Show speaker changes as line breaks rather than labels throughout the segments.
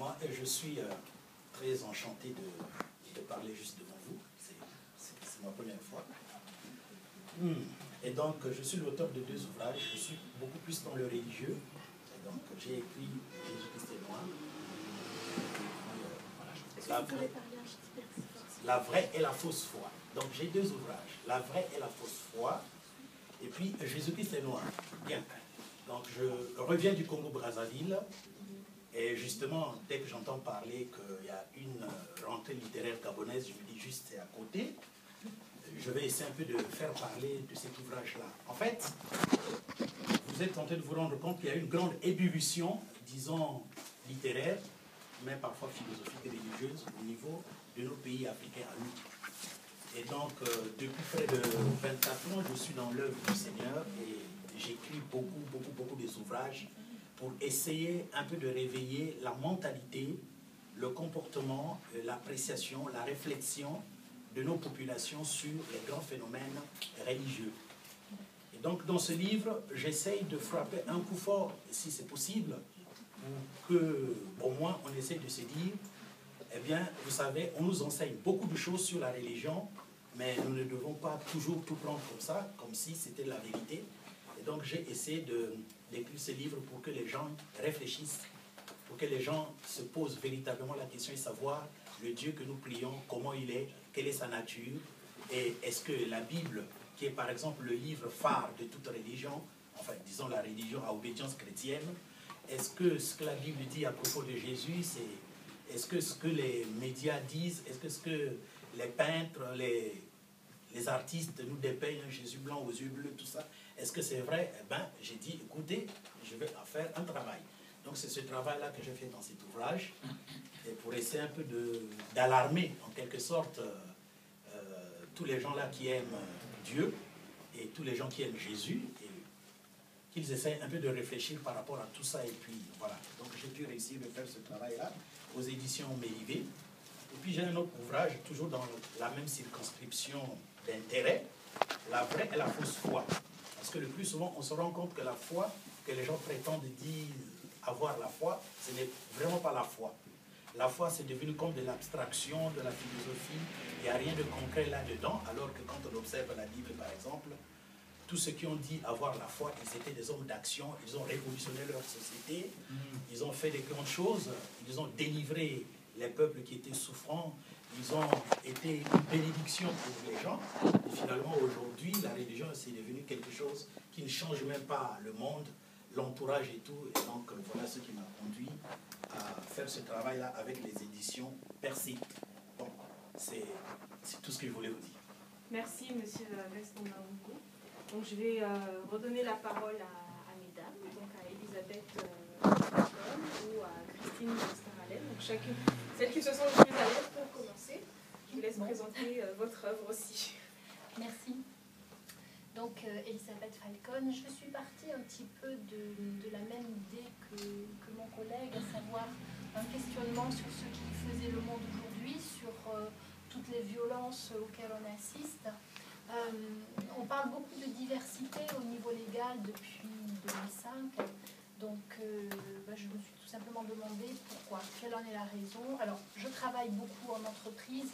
Moi, je suis très enchanté de parler juste devant vous. C'est ma première fois. Et donc, je suis l'auteur de 2 ouvrages. Je suis beaucoup plus dans le religieux. Et donc, j'ai écrit Jésus-Christ est noir. La vraie et la fausse foi. Donc, j'ai 2 ouvrages. La vraie et la fausse foi. Et puis, Jésus-Christ est noir. Bien. Donc, je reviens du Congo-Brazzaville. Et justement, dès que j'entends parler qu'il y a une rentrée littéraire gabonaise, je me dis juste c'est à côté. Je vais essayer un peu de faire parler de cet ouvrage-là. En fait, vous êtes en train de vous rendre compte qu'il y a une grande ébullition, disons, littéraire, mais parfois philosophique et religieuse au niveau de nos pays africains à nous. Et donc, depuis près de 24 ans, je suis dans l'œuvre du Seigneur et j'écris beaucoup des ouvrages pour essayer un peu de réveiller la mentalité, le comportement, l'appréciation, la réflexion de nos populations sur les grands phénomènes religieux. Et donc, dans ce livre, j'essaye de frapper un coup fort, si c'est possible, pour que, au moins, on essaye de se dire, eh bien, vous savez, on nous enseigne beaucoup de choses sur la religion, mais nous ne devons pas toujours tout prendre comme ça, comme si c'était la vérité. Et donc, j'ai essayé d'écrire ce livre pour que les gens réfléchissent, pour que les gens se posent véritablement la question et savoir le Dieu que nous prions, comment il est, quelle est sa nature, et est-ce que la Bible, qui est par exemple le livre phare de toute religion, enfin disons la religion à obédience chrétienne, est-ce que ce que la Bible dit à propos de Jésus, est-ce que ce que les médias disent, est-ce que ce que les peintres, les artistes nous dépeignent un Jésus blanc aux yeux bleus, tout ça, est-ce que c'est vrai? Eh bien, j'ai dit, écoutez, je vais faire un travail. Donc c'est ce travail-là que je fais dans cet ouvrage, et pour essayer un peu d'alarmer, en quelque sorte, tous les gens-là qui aiment Dieu, et tous les gens qui aiment Jésus, et qu'ils essayent un peu de réfléchir par rapport à tout ça, et puis voilà. Donc j'ai pu réussir de faire ce travail-là aux éditions Mélivé. Et puis j'ai un autre ouvrage, toujours dans la même circonscription d'intérêt, la vraie et la fausse foi. Parce que le plus souvent, on se rend compte que la foi, que les gens prétendent dire avoir la foi, ce n'est vraiment pas la foi. La foi, c'est devenu comme de l'abstraction, de la philosophie. Il n'y a rien de concret là-dedans, alors que quand on observe la Bible, par exemple, tous ceux qui ont dit avoir la foi, ils étaient des hommes d'action, ils ont révolutionné leur société, ils ont fait des grandes choses, ils ont délivré les peuples qui étaient souffrants, ils ont été une bénédiction pour les gens. Et finalement, aujourd'hui, la religion, c'est devenu quelque chose qui ne change même pas le monde, l'entourage et tout. Et donc, voilà ce qui m'a conduit à faire ce travail-là avec les éditions Percy. Bon, c'est tout ce que je voulais vous dire.
Merci, monsieur Gaston Maungo. Donc, je vais redonner la parole à mesdames, donc à Elisabeth ou à Christine Staralen. Donc, chacune, celles qui se sont les plus à l'aise pour commencer. Je vous laisse présenter votre œuvre aussi.
Merci. Donc, Elisabeth Falcon, je suis partie un petit peu de la même idée que mon collègue, à savoir un questionnement sur ce qui faisait le monde aujourd'hui, sur toutes les violences auxquelles on assiste. On parle beaucoup de diversité au niveau légal depuis 2005. Donc, je me suis tout simplement demandé pourquoi, quelle en est la raison. Alors, je travaille beaucoup en entreprise.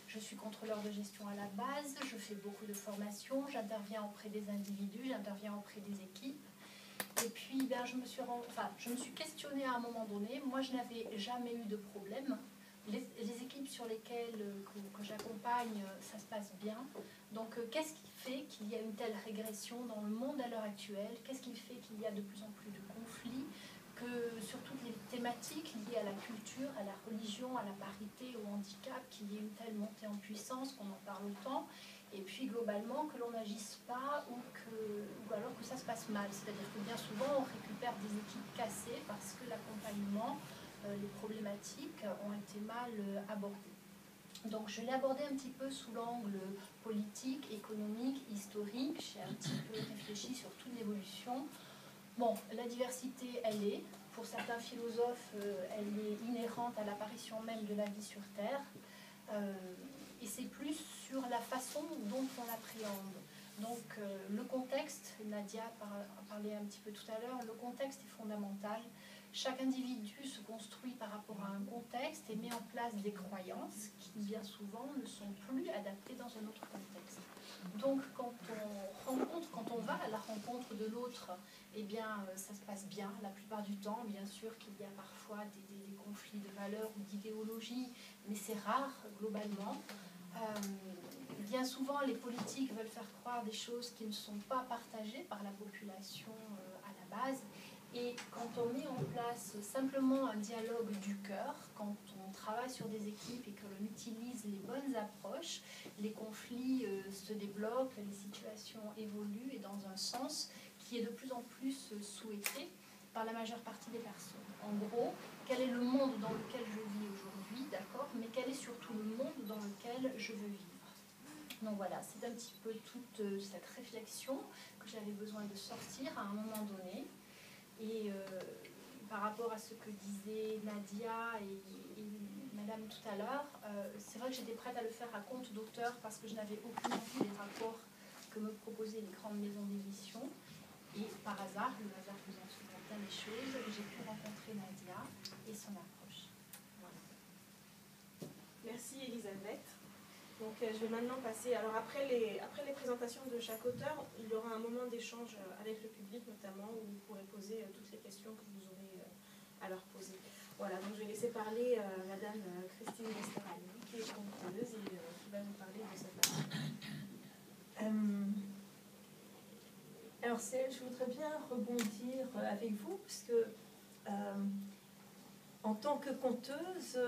Je suis contrôleur de gestion à la base, je fais beaucoup de formations, j'interviens auprès des individus, j'interviens auprès des équipes. Et puis, je me suis questionnée à un moment donné. Moi, je n'avais jamais eu de problème. Les équipes sur lesquelles que j'accompagne, ça se passe bien. Donc, qu'est-ce qui fait qu'il y a une telle régression dans le monde à l'heure actuelle? Qu'est-ce qui fait qu'il y a de plus en plus de conflits? Que sur toutes les thématiques liées à la culture, à la religion, à la parité, au handicap, qu'il y ait une telle montée en puissance, qu'on en parle autant, et puis globalement que l'on n'agisse pas ou alors que ça se passe mal. C'est-à-dire que bien souvent on récupère des équipes cassées parce que l'accompagnement, les problématiques ont été mal abordées. Donc je l'ai abordé un petit peu sous l'angle politique, économique, historique. J'ai un petit peu réfléchi sur toute l'évolution. Bon, la diversité, elle est, pour certains philosophes, elle est inhérente à l'apparition même de la vie sur Terre, et c'est plus sur la façon dont on l'appréhende. Donc, le contexte, Nadia a parlé un petit peu tout à l'heure, le contexte est fondamental. Chaque individu se construit par rapport à un contexte et met en place des croyances qui bien souvent ne sont plus adaptées dans un autre contexte. Donc quand on va à la rencontre de l'autre, eh bien ça se passe bien la plupart du temps. Bien sûr qu'il y a parfois des conflits de valeurs ou d'idéologie, mais c'est rare globalement. Bien souvent, les politiques veulent faire croire des choses qui ne sont pas partagées par la population à la base. Et quand on met en place simplement un dialogue du cœur, quand on travaille sur des équipes et que l'on utilise les bonnes approches, les conflits se débloquent, les situations évoluent et dans un sens qui est de plus en plus souhaité par la majeure partie des personnes. En gros, quel est le monde dans lequel je vis aujourd'hui, d'accord, mais quel est surtout le monde dans lequel je veux vivre. Donc voilà, c'est un petit peu toute cette réflexion que j'avais besoin de sortir à un moment donné. Et par rapport à ce que disaient Nadia et Madame tout à l'heure, c'est vrai que j'étais prête à le faire à compte d'auteur parce que je n'avais aucune envie des rapports que me proposaient les grandes maisons d'édition. Et par hasard, le hasard faisant souvent bien les choses, j'ai pu rencontrer Nadia et son approche. Voilà.
Merci Elisabeth. Donc je vais maintenant passer, alors après les présentations de chaque auteur, il y aura un moment d'échange avec le public notamment, où vous pourrez poser toutes les questions que vous aurez à leur poser. Voilà, donc je vais laisser parler Madame Christine Westerhalli, qui est conteuse et qui va nous parler de cette partie.
Alors je voudrais bien rebondir avec vous, parce que en tant que conteuse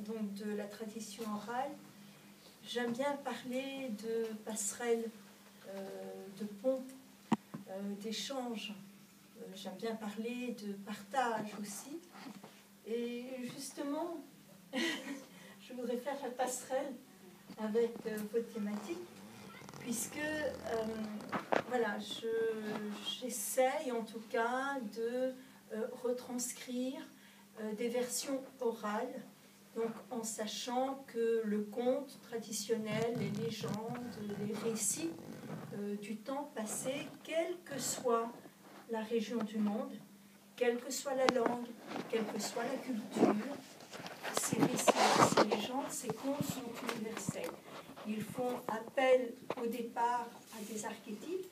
donc de la tradition orale, j'aime bien parler de passerelles, de ponts, d'échanges. J'aime bien parler de partage aussi. Et justement, je voudrais faire la passerelle avec votre thématique, puisque voilà, j'essaye en tout cas de retranscrire des versions orales, donc en sachant que le conte traditionnel, les légendes, les récits du temps passé, quelle que soit la région du monde, quelle que soit la langue, quelle que soit la culture, ces récits, ces légendes, ces contes sont universels. Ils font appel au départ à des archétypes,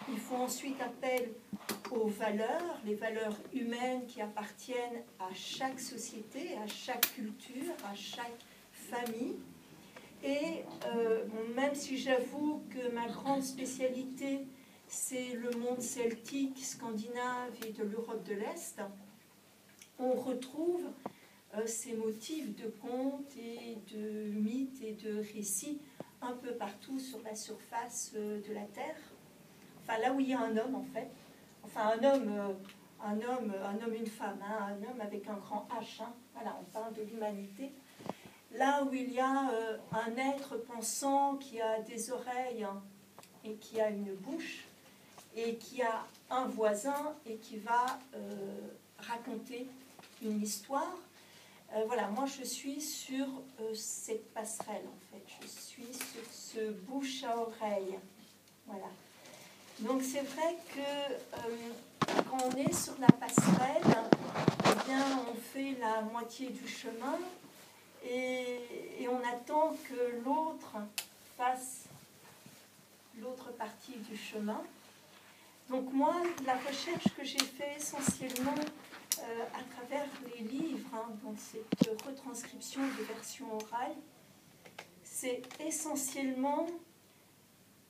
ils font ensuite appel aux valeurs, les valeurs humaines qui appartiennent à chaque société, à chaque culture, à chaque famille. Et même si j'avoue que ma grande spécialité, c'est le monde celtique, scandinave et de l'Europe de l'Est, on retrouve ces motifs de contes et de mythes et de récits un peu partout sur la surface de la Terre. Enfin, là où il y a un homme, en fait. Enfin, un homme, une femme, hein, un homme avec un grand H. Hein. Voilà, on parle de l'humanité. Là où il y a un être pensant qui a des oreilles hein, et qui a une bouche, et qui a un voisin et qui va raconter une histoire. Voilà, moi je suis sur cette passerelle en fait, je suis sur ce bouche à oreille. Voilà. Donc c'est vrai que quand on est sur la passerelle, eh bien on fait la moitié du chemin et on attend que l'autre fasse l'autre partie du chemin. Donc moi, la recherche que j'ai faite essentiellement à travers les livres, hein, dans cette retranscription de version orale, c'est essentiellement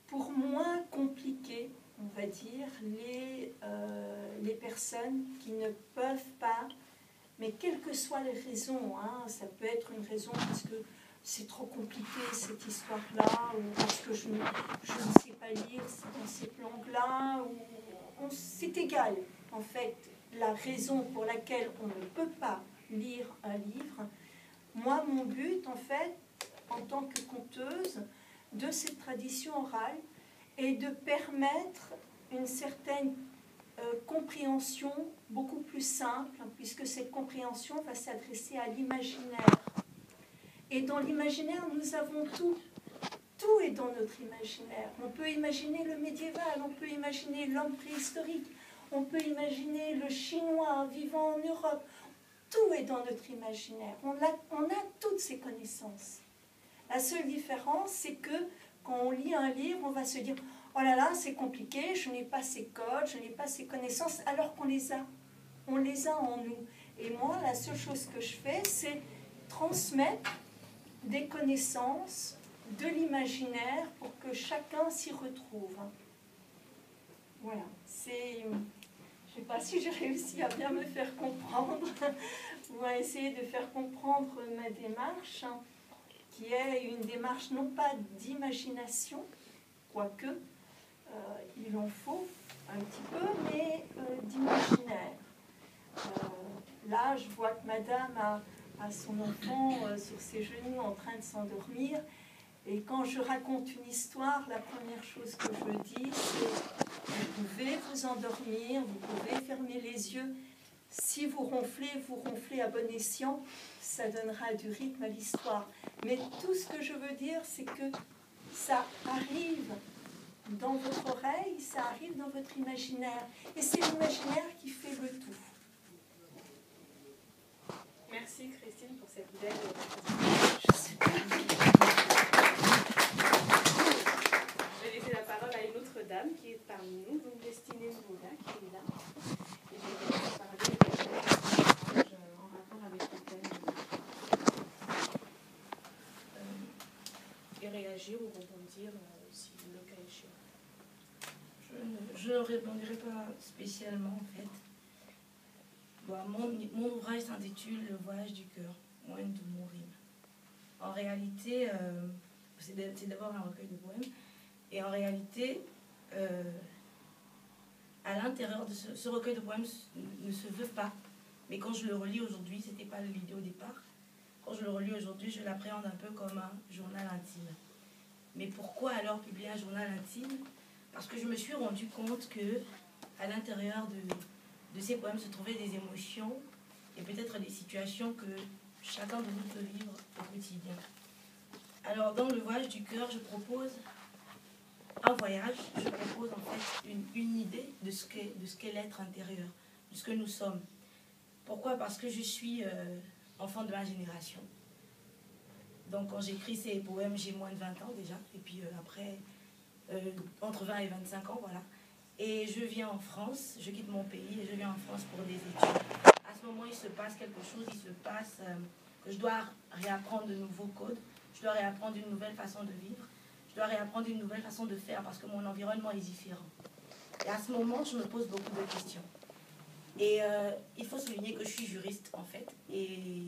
pour moins compliquer, on va dire, les personnes qui ne peuvent pas, mais quelles que soient les raisons, hein, ça peut être une raison parce que c'est trop compliqué cette histoire-là, ou parce que je ne sais pas lire dans cette langue-là, ou c'est égal, en fait, la raison pour laquelle on ne peut pas lire un livre. Moi, mon but, en fait, en tant que conteuse de cette tradition orale, est de permettre une certaine compréhension beaucoup plus simple, puisque cette compréhension va s'adresser à l'imaginaire. Et dans l'imaginaire, nous avons tout. Tout est dans notre imaginaire. On peut imaginer le médiéval, on peut imaginer l'homme préhistorique, on peut imaginer le Chinois vivant en Europe. Tout est dans notre imaginaire. On a toutes ces connaissances. La seule différence, c'est que quand on lit un livre, on va se dire « Oh là là, c'est compliqué, je n'ai pas ces codes, je n'ai pas ces connaissances », alors qu'on les a. On les a en nous. Et moi, la seule chose que je fais, c'est transmettre des connaissances, de l'imaginaire, pour que chacun s'y retrouve. Voilà. Je ne sais pas si j'ai réussi à bien me faire comprendre. On va essayer de faire comprendre ma démarche, qui est une démarche non pas d'imagination, quoique il en faut un petit peu, mais d'imaginaire. Là, je vois que madame a son enfant sur ses genoux en train de s'endormir. Et quand je raconte une histoire, la première chose que je dis, c'est vous pouvez vous endormir, vous pouvez fermer les yeux. Si vous ronflez à bon escient, ça donnera du rythme à l'histoire. Mais tout ce que je veux dire, c'est que ça arrive dans votre oreille, ça arrive dans votre imaginaire. Et c'est l'imaginaire qui fait le tout.
Merci Christine pour cette belle Je vais laisser la parole à une autre dame qui est parmi nous, donc Destinée Mouda, qui est là. Et je vais vous parler en rapport avec le thème et réagir ou rebondir si le cas échéant.
Je ne répondrai pas spécialement en fait. Bon, mon ouvrage s'intitule Le voyage du cœur, Moine de Mourim. En réalité, c'est d'abord un recueil de poèmes. Et en réalité, à l'intérieur de ce recueil de poèmes ne se veut pas. Mais quand je le relis aujourd'hui, ce n'était pas l'idée au départ. Quand je le relis aujourd'hui, je l'appréhende un peu comme un journal intime. Mais pourquoi alors publier un journal intime? Parce que je me suis rendu compte que à l'intérieur de ces poèmes se trouvaient des émotions et peut-être des situations que chacun de nous peut vivre au quotidien. Alors dans Le voyage du cœur, je propose un voyage, je propose en fait une idée de ce qu'est l'être intérieur, de ce que nous sommes. Pourquoi? Parce que je suis enfant de ma génération. Donc quand j'écris ces poèmes, j'ai moins de 20 ans déjà, et puis après, entre 20 et 25 ans, voilà. Et je viens en France, je quitte mon pays et je viens en France pour des études. À ce moment, il se passe quelque chose, il se passe que je dois réapprendre de nouveaux codes, je dois réapprendre une nouvelle façon de vivre, je dois réapprendre une nouvelle façon de faire parce que mon environnement est différent. Et à ce moment, je me pose beaucoup de questions. Et il faut souligner que je suis juriste en fait, et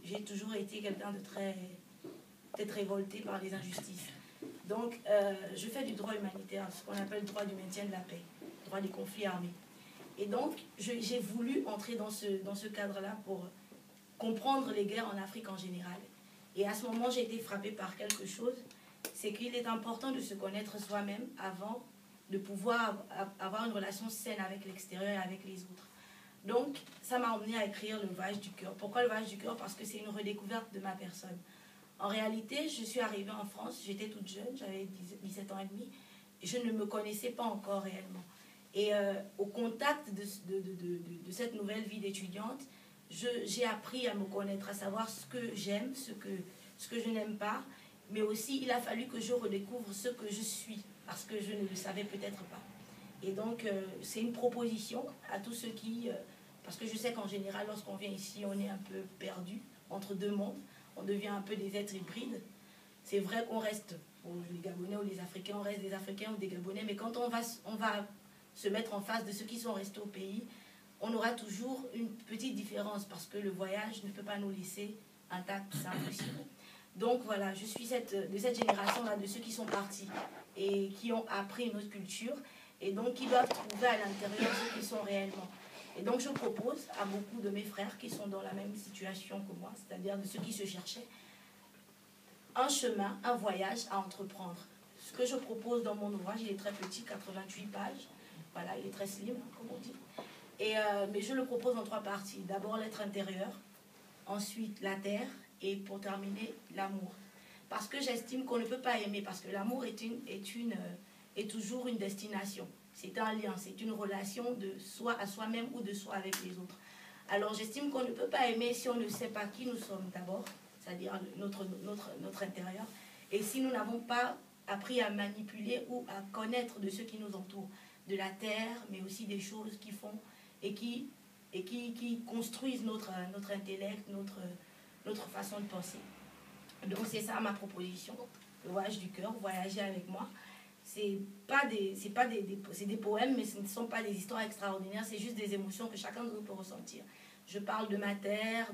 j'ai toujours été quelqu'un de peut-être révolté par les injustices. Donc, je fais du droit humanitaire, ce qu'on appelle le droit du maintien de la paix, le droit des conflits armés. Et donc, j'ai voulu entrer dans ce cadre-là pour comprendre les guerres en Afrique en général. Et à ce moment, j'ai été frappée par quelque chose, c'est qu'il est important de se connaître soi-même avant de pouvoir avoir une relation saine avec l'extérieur et avec les autres. Donc, ça m'a emmené à écrire Le voyage du cœur. Pourquoi Le voyage du cœur? Parce que c'est une redécouverte de ma personne. En réalité, je suis arrivée en France, j'étais toute jeune, j'avais 17 ans et demi, et je ne me connaissais pas encore réellement. Et au contact de cette nouvelle vie d'étudiante, j'ai appris à me connaître, à savoir ce que j'aime, ce que je n'aime pas, mais aussi il a fallu que je redécouvre ce que je suis, parce que je ne le savais peut-être pas. Et donc, c'est une proposition à tous ceux qui... parce que je sais qu'en général, lorsqu'on vient ici, on est un peu perdu entre deux mondes. On devient un peu des êtres hybrides. C'est vrai qu'on reste, pour les Gabonais ou les Africains, on reste des Africains ou des Gabonais, mais quand on va se mettre en face de ceux qui sont restés au pays, on aura toujours une petite différence parce que le voyage ne peut pas nous laisser intacts, c'est impossible. Donc voilà, je suis de cette génération-là, de ceux qui sont partis et qui ont appris une autre culture et donc qui doivent trouver à l'intérieur ce qu'ils sont réellement. Et donc je propose à beaucoup de mes frères qui sont dans la même situation que moi, c'est-à-dire de ceux qui se cherchaient, un chemin, un voyage à entreprendre. Ce que je propose dans mon ouvrage, il est très petit, 88 pages, voilà, il est très slim, comme on dit. Mais je le propose en 3 parties. D'abord l'être intérieur, ensuite la terre, et pour terminer, l'amour. Parce que j'estime qu'on ne peut pas aimer, parce que l'amour est toujours une destination. c'est un lien, c'est une relation de soi à soi-même ou de soi avec les autres. Alors j'estime qu'on ne peut pas aimer si on ne sait pas qui nous sommes d'abord, c'est-à-dire notre intérieur, et si nous n'avons pas appris à manipuler ou à connaître de ceux qui nous entourent, de la terre, mais aussi des choses qui font et qui construisent notre intellect, notre façon de penser. Donc c'est ça ma proposition, le voyage du cœur, voyager avec moi. C'est des poèmes, mais ce ne sont pas des histoires extraordinaires, c'est juste des émotions que chacun de nous peut ressentir. Je parle de ma terre,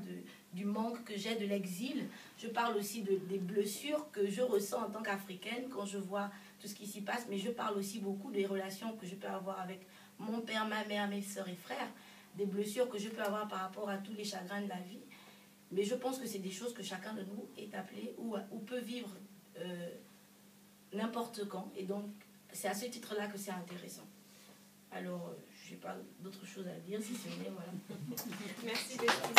du manque que j'ai, de l'exil. Je parle aussi des blessures que je ressens en tant qu'Africaine quand je vois tout ce qui s'y passe, mais je parle aussi beaucoup des relations que je peux avoir avec mon père, ma mère, mes soeurs et frères, des blessures que je peux avoir par rapport à tous les chagrins de la vie. Mais je pense que c'est des choses que chacun de nous est appelé ou peut vivre n'importe quand. Et donc, c'est à ce titre-là que c'est intéressant. Alors, je n'ai pas d'autre chose à dire, si ce n'est, voilà.
Merci Delphine.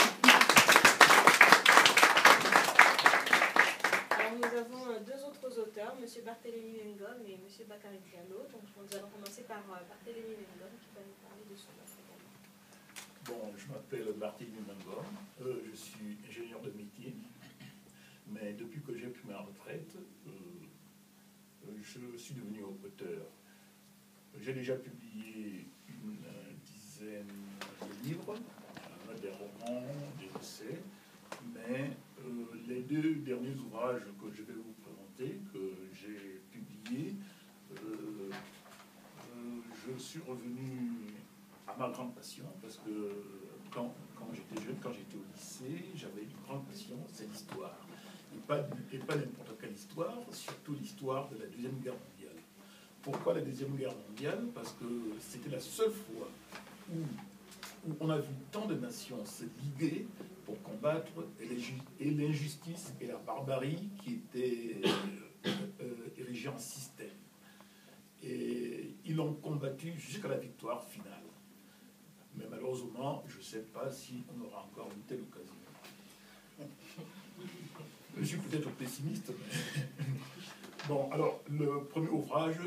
Alors, nous avons deux autres auteurs, M. Barthélémy Ngom et M. Bakary Diallo. Donc, nous allons commencer par Barthélémy Ngom, qui va nous parler de son œuvre également.
Bon, je m'appelle Barthélémy Ngom, je suis ingénieur de métier, mais depuis que j'ai pris ma retraite, je suis devenu auteur. J'ai déjà publié une dizaine de livres, des romans, des essais, mais les deux derniers ouvrages que je vais vous présenter, que j'ai publiés, je suis revenu à ma grande passion, parce que quand j'étais jeune, quand j'étais au lycée, j'avais une grande passion, c'est l'histoire. Et pas n'importe quelle histoire, surtout l'histoire de la Deuxième Guerre mondiale. Pourquoi la Deuxième Guerre mondiale? Parce que c'était la seule fois où on a vu tant de nations se liguer pour combattre l'injustice et la barbarie qui étaient érigées en système. Et ils l'ont combattu jusqu'à la victoire finale. Mais malheureusement, je ne sais pas si on aura encore une telle occasion. Je suis peut-être pessimiste, mais... Bon, alors, le premier ouvrage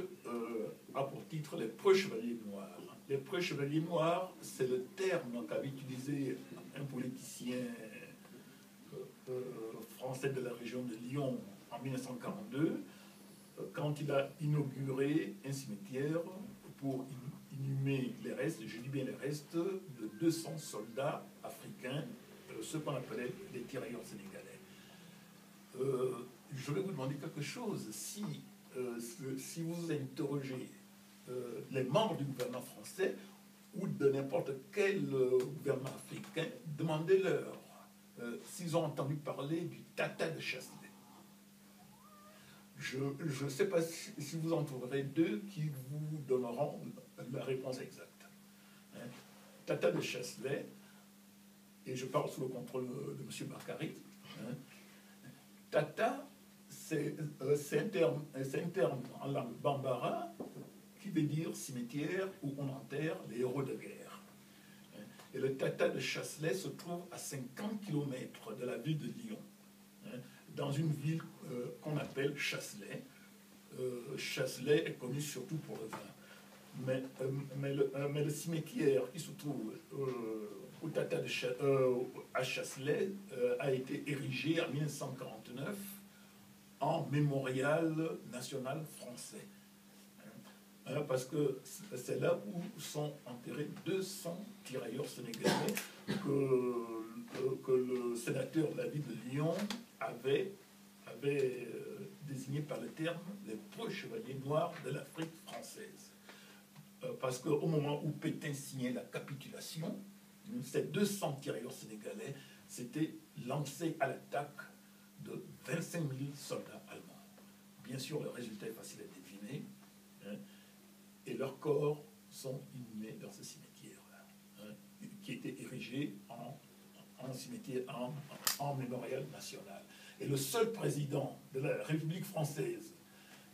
a pour titre « Les Preux Chevaliers Noirs ». Les Preux Chevaliers Noirs, c'est le terme qu'avait utilisé un politicien français de la région de Lyon en 1942, quand il a inauguré un cimetière pour inhumer les restes, je dis bien les restes, de 200 soldats africains, ceux qu'on appelait les tirailleurs sénégalais. Je vais vous demander quelque chose. Si vous interrogez les membres du gouvernement français ou de n'importe quel gouvernement africain, demandez-leur s'ils ont entendu parler du Tata de Chasselet. Je ne sais pas si vous en trouverez deux qui vous donneront la réponse exacte. Hein? Tata de Chasselet, et je parle sous le contrôle de M. Bakary. Hein? Tata, c'est un terme en langue bambara qui veut dire cimetière où on enterre les héros de guerre. Et le Tata de Chasselet se trouve à 50 km de la ville de Lyon, dans une ville qu'on appelle Chasselet. Chasselet est connu surtout pour le vin. Mais le cimetière qui se trouve au Tata à Chasselet a été érigé en 1949 en mémorial national français. Parce que c'est là où sont enterrés 200 tirailleurs sénégalais que le sénateur de la ville de Lyon avait désigné par le terme les preux chevaliers noirs de l'Afrique française. Parce qu'au moment où Pétain signait la capitulation, ces 200 tirailleurs sénégalais s'étaient lancés à l'attaque de 25 000 soldats allemands. Bien sûr, le résultat est facile à deviner. Et leurs corps sont inhumés dans ce cimetière-là, qui était érigé en cimetière, en mémorial national. Et le seul président de la République française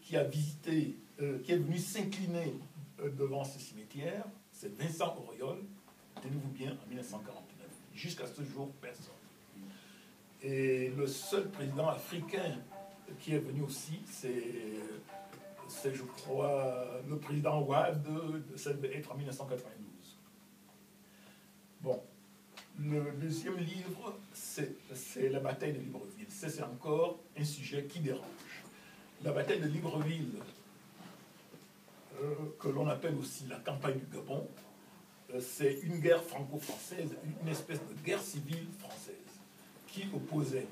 qui a visité, qui est venu s'incliner devant ce cimetière, c'est Vincent Auriol, tenez-vous bien, en 1949. Jusqu'à ce jour, personne. Et le seul président africain qui est venu aussi, c'est c'est, je crois, le président Ouad, ça devait être en 1992. Bon, le deuxième livre, c'est la bataille de Libreville. C'est encore un sujet qui dérange. La bataille de Libreville, que l'on appelle aussi la campagne du Gabon, c'est une guerre franco-française, une espèce de guerre civile française, qui opposait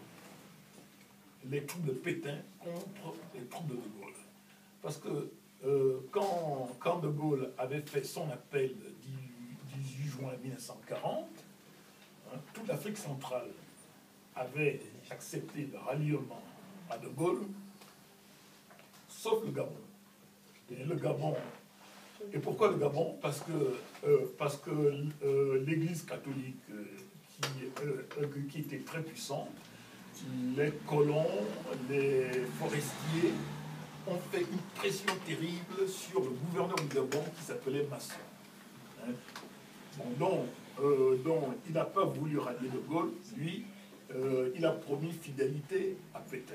les troupes de Pétain contre les troupes de Gaulle. Parce que quand De Gaulle avait fait son appel du 18 juin 1940, toute l'Afrique centrale avait accepté le ralliement à De Gaulle, sauf le Gabon. Et le Gabon. Et pourquoi le Gabon? Parce que l'Église catholique, qui était très puissante, les colons, les forestiers, ont fait une pression terrible sur le gouverneur du Gabon qui s'appelait Masson. Donc, il n'a pas voulu rallier De Gaulle, lui, il a promis fidélité à Pétain.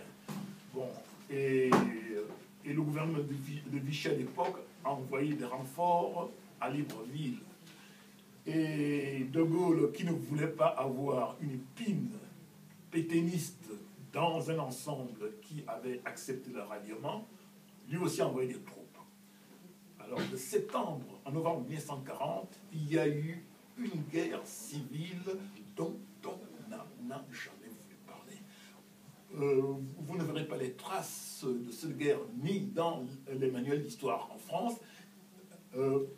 Bon, et le gouvernement de Vichy à l'époque a envoyé des renforts à Libreville. Et De Gaulle, qui ne voulait pas avoir une épine pétainiste dans un ensemble qui avait accepté le ralliement, lui aussi a envoyé des troupes. Alors, de septembre à novembre 1940, il y a eu une guerre civile dont on n'a jamais voulu parler. Vous ne verrez pas les traces de cette guerre ni dans les manuels d'histoire en France,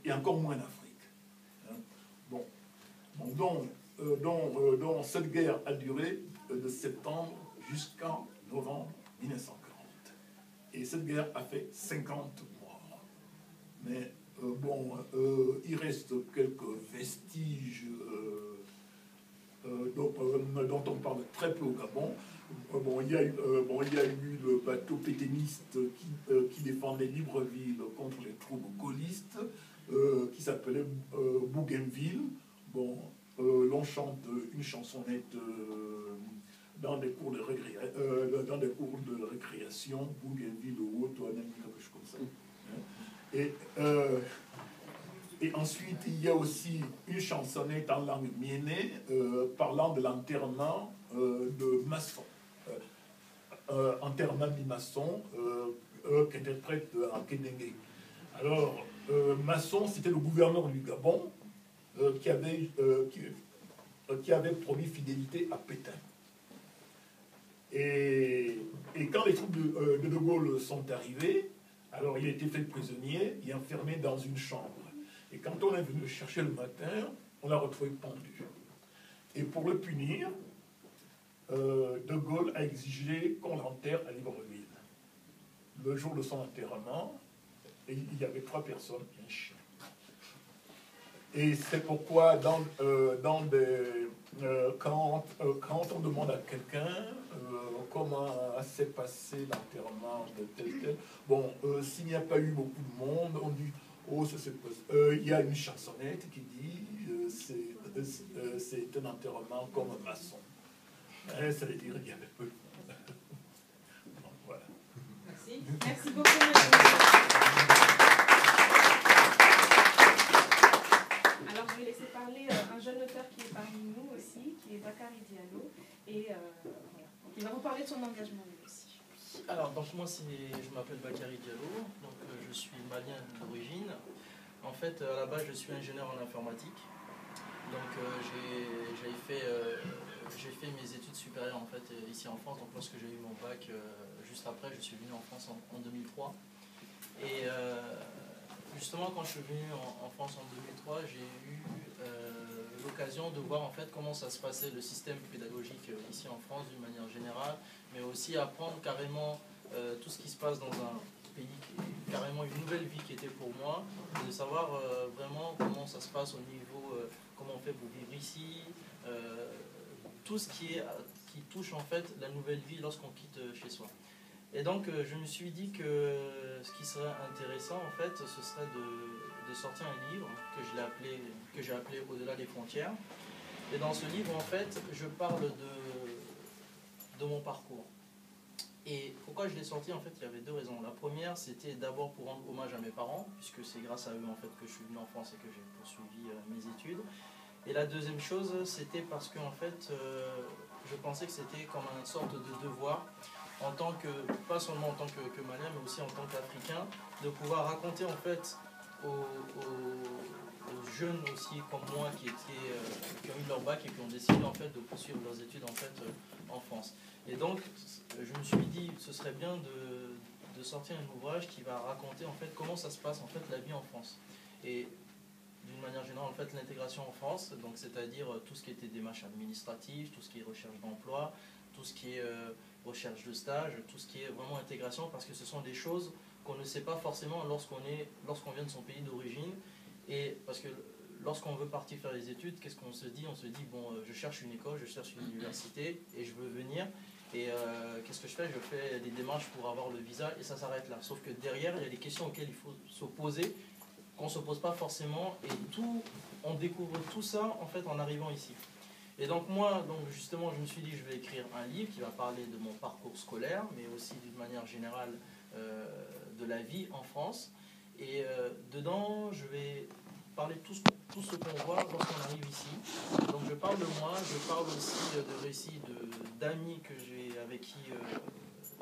et encore moins en Afrique. Donc, cette guerre a duré de septembre jusqu'en novembre 1940. Et cette guerre a fait 50 morts. Mais il reste quelques vestiges dont on parle très peu au Gabon. Il y a eu le bateau pétainiste qui défendait Libreville contre les troupes gaullistes, qui s'appelait Bougainville. L'on chante une chansonnette dans des cours de récréation, Bougainville ou autre, quelque chose comme ça. Et ensuite, il y a aussi une chansonnette en langue mienné parlant de l'enterrement de Masson. Enterrement de Masson, qu'interprète en Kédengue. Alors, Masson, c'était le gouverneur du Gabon qui avait promis fidélité à Pétain. Et quand les troupes de Gaulle sont arrivées, alors il a été fait prisonnier et enfermé dans une chambre. Et quand on est venu le chercher le matin, on l'a retrouvé pendu. Et pour le punir, De Gaulle a exigé qu'on l'enterre à Libreville. Le jour de son enterrement, il y avait 3 personnes et un chien. Et c'est pourquoi quand on demande à quelqu'un comment s'est passé l'enterrement de tel, s'il n'y a pas eu beaucoup de monde, on dit, oh, ça s'est passé. Il y a une chansonnette qui dit, c'est un enterrement comme un maçon. Ça veut dire qu'il y avait peu. Donc, voilà.
Merci. Merci beaucoup, monsieur. Alors, je vais laisser parler un jeune auteur qui est parmi nous aussi, qui est Bakary Diallo, et voilà. Il va vous parler de son engagement lui aussi.
Alors, donc moi, je m'appelle Bakary Diallo, donc je suis malien d'origine. En fait, à la base, je suis ingénieur en informatique. Donc, j'ai fait mes études supérieures en fait ici en France. Donc, lorsque j'ai eu mon bac, juste après, je suis venu en France en 2003. Et justement, quand je suis venu en France en 2003, j'ai eu l'occasion de voir en fait comment ça se passait, le système pédagogique ici en France d'une manière générale, mais aussi apprendre carrément tout ce qui se passe dans un pays, carrément une nouvelle vie qui était pour moi, de savoir vraiment comment ça se passe au niveau, comment on fait pour vivre ici, tout ce qui touche en fait la nouvelle vie lorsqu'on quitte chez soi. Et donc je me suis dit que ce qui serait intéressant en fait, ce serait de sortir un livre que j'ai appelé Au-delà des frontières. Et dans ce livre en fait, je parle de mon parcours. Et pourquoi je l'ai sorti, en fait, il y avait deux raisons. La première, c'était d'abord pour rendre hommage à mes parents, puisque c'est grâce à eux, en fait, que je suis venu en France et que j'ai poursuivi mes études. Et la deuxième chose, c'était parce que, en fait, je pensais que c'était comme une sorte de devoir, en tant que, pas seulement en tant que Malien, mais aussi en tant qu'Africain, de pouvoir raconter, en fait, aux jeunes aussi comme moi qui ont eu leur bac et qui ont décidé en fait de poursuivre leurs études en fait en France. Et donc je me suis dit ce serait bien de sortir un ouvrage qui va raconter en fait comment ça se passe en fait la vie en France. Et d'une manière générale en fait l'intégration en France, donc c'est-à-dire tout ce qui était démarches administratives, tout ce qui est recherche d'emploi, tout ce qui est recherche de stage, tout ce qui est vraiment intégration, parce que ce sont des choses qu'on ne sait pas forcément lorsqu'on vient de son pays d'origine. Et parce que lorsqu'on veut partir faire les études, qu'est-ce qu'on se dit? On se dit, bon, je cherche une école, je cherche une université et je veux venir. Et qu'est-ce que je fais? Je fais des démarches pour avoir le visa et ça s'arrête là. Sauf que derrière, il y a des questions auxquelles il faut se poser, qu'on ne se pose pas forcément. Et on découvre tout ça en fait en arrivant ici. Et donc moi, justement, je me suis dit, je vais écrire un livre qui va parler de mon parcours scolaire, mais aussi d'une manière générale de la vie en France. Et dedans, je vais parler de tout ce qu'on voit lorsqu'on arrive ici. Donc je parle de moi, je parle aussi de récits d'amis avec qui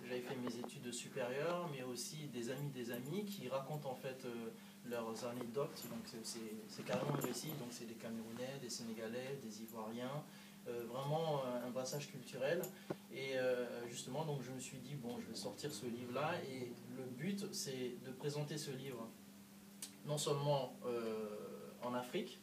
j'avais fait mes études supérieures, mais aussi des amis qui racontent en fait leurs anecdotes. Donc c'est carrément un récit, donc c'est des Camerounais, des Sénégalais, des Ivoiriens, vraiment un brassage culturel. Et justement, donc je me suis dit, bon, je vais sortir ce livre-là, et le but, c'est de présenter ce livre non seulement en Afrique,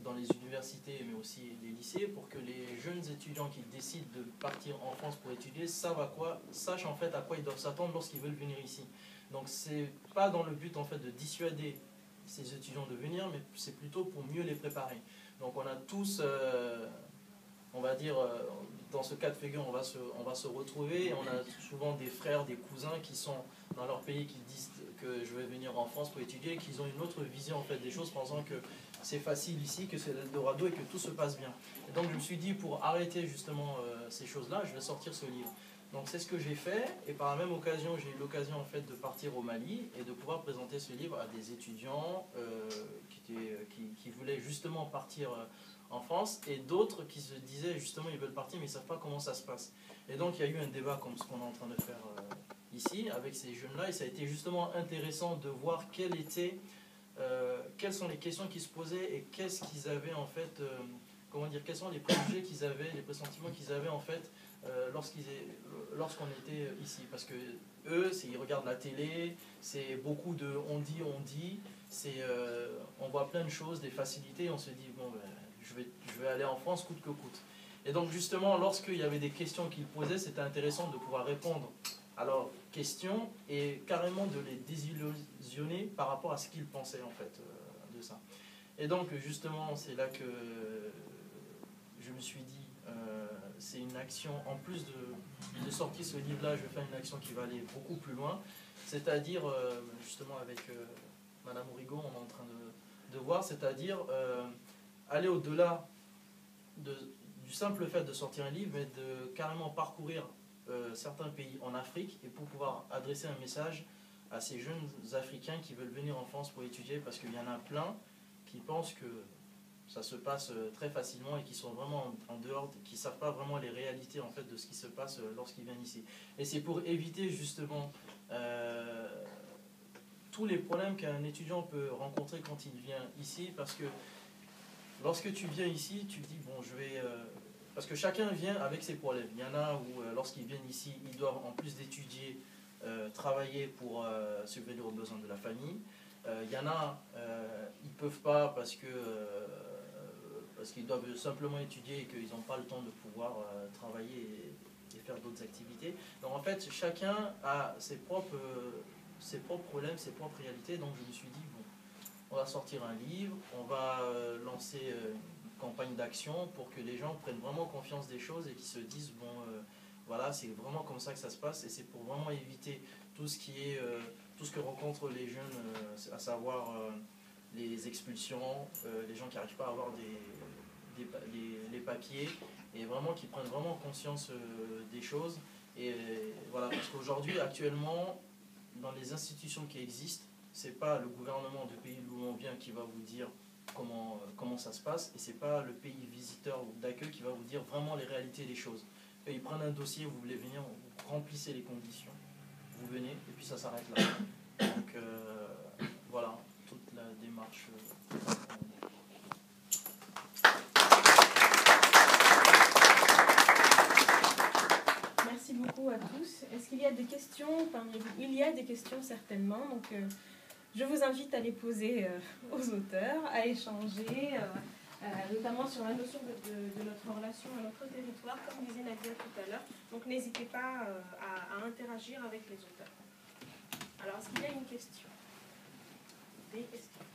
dans les universités, mais aussi les lycées, pour que les jeunes étudiants qui décident de partir en France pour étudier sachent en fait à quoi ils doivent s'attendre lorsqu'ils veulent venir ici. Donc c'est pas dans le but en fait de dissuader ces étudiants de venir, mais c'est plutôt pour mieux les préparer. Donc on a tous, on va dire, dans ce cas de figure, on va se retrouver, et on a souvent des frères, des cousins qui sont dans leur pays, qui disent que je vais venir en France pour étudier, qu'ils ont une autre vision en fait des choses, pensant que c'est facile ici, que c'est l'Eldorado et que tout se passe bien. Et donc je me suis dit, pour arrêter justement ces choses-là, je vais sortir ce livre. Donc c'est ce que j'ai fait, et par la même occasion, j'ai eu l'occasion en fait de partir au Mali et de pouvoir présenter ce livre à des étudiants qui voulaient justement partir en France, et d'autres qui se disaient justement ils veulent partir mais ils ne savent pas comment ça se passe. Et donc il y a eu un débat comme ce qu'on est en train de faire ici avec ces jeunes-là, et ça a été justement intéressant de voir quelles sont les questions qui se posaient et qu'est-ce qu'ils avaient en fait, quels sont les préjugés qu'ils avaient, les pressentiments qu'ils avaient en fait lorsqu'on était ici. Parce que eux, ils regardent la télé, c'est beaucoup de on dit, on voit plein de choses, des facilités, on se dit bon ben, je vais aller en France coûte que coûte. Et donc justement, lorsqu'il y avait des questions qu'ils posaient, c'était intéressant de pouvoir répondre à leurs questions et carrément de les désillusionner par rapport à ce qu'ils pensaient en fait de ça. Et donc justement, c'est là que je me suis dit, c'est une action, en plus de sortir ce livre-là, je vais faire une action qui va aller beaucoup plus loin, c'est-à-dire, justement avec Madame Origo, on est en train de voir, c'est-à-dire aller au-delà du simple fait de sortir un livre, mais de carrément parcourir certains pays en Afrique, et pour pouvoir adresser un message à ces jeunes Africains qui veulent venir en France pour étudier, parce qu'il y en a plein qui pensent que ça se passe très facilement et qui sont vraiment en dehors, qui ne savent pas vraiment les réalités en fait de ce qui se passe lorsqu'ils viennent ici. Et c'est pour éviter justement tous les problèmes qu'un étudiant peut rencontrer quand il vient ici, parce que lorsque tu viens ici, tu te dis bon, je vais... parce que chacun vient avec ses problèmes. Il y en a où lorsqu'ils viennent ici, ils doivent en plus d'étudier, travailler pour subvenir aux besoins de la famille. Il y en a, ils ne peuvent pas parce qu'ils doivent simplement étudier et qu'ils n'ont pas le temps de pouvoir travailler et faire d'autres activités. Donc en fait, chacun a ses propres problèmes, ses propres réalités. Donc je me suis dit, bon, on va sortir un livre, on va lancer une campagne d'action pour que les gens prennent vraiment confiance des choses et qu'ils se disent, bon, voilà, c'est vraiment comme ça que ça se passe, et c'est pour vraiment éviter tout ce que rencontrent les jeunes, à savoir les expulsions, les gens qui n'arrivent pas à avoir les papiers, et vraiment qui prennent vraiment conscience des choses, Et voilà, parce qu'aujourd'hui, actuellement, dans les institutions qui existent, c'est pas le gouvernement du pays d'où l'on vient qui va vous dire comment ça se passe, et c'est pas le pays visiteur ou d'accueil qui va vous dire vraiment les réalités des choses. Eux, ils prennent un dossier, vous voulez venir, vous remplissez les conditions, vous venez, et puis ça s'arrête là. Donc voilà, toute la démarche.
Merci beaucoup à tous. Est-ce qu'il y a des questions parmi vous? Il y a des questions certainement, donc je vous invite à les poser aux auteurs, à échanger, notamment sur la notion de notre relation à notre territoire, comme disait Nadia tout à l'heure. Donc n'hésitez pas à interagir avec les auteurs. Alors, est-ce qu'il y a une question? Des questions?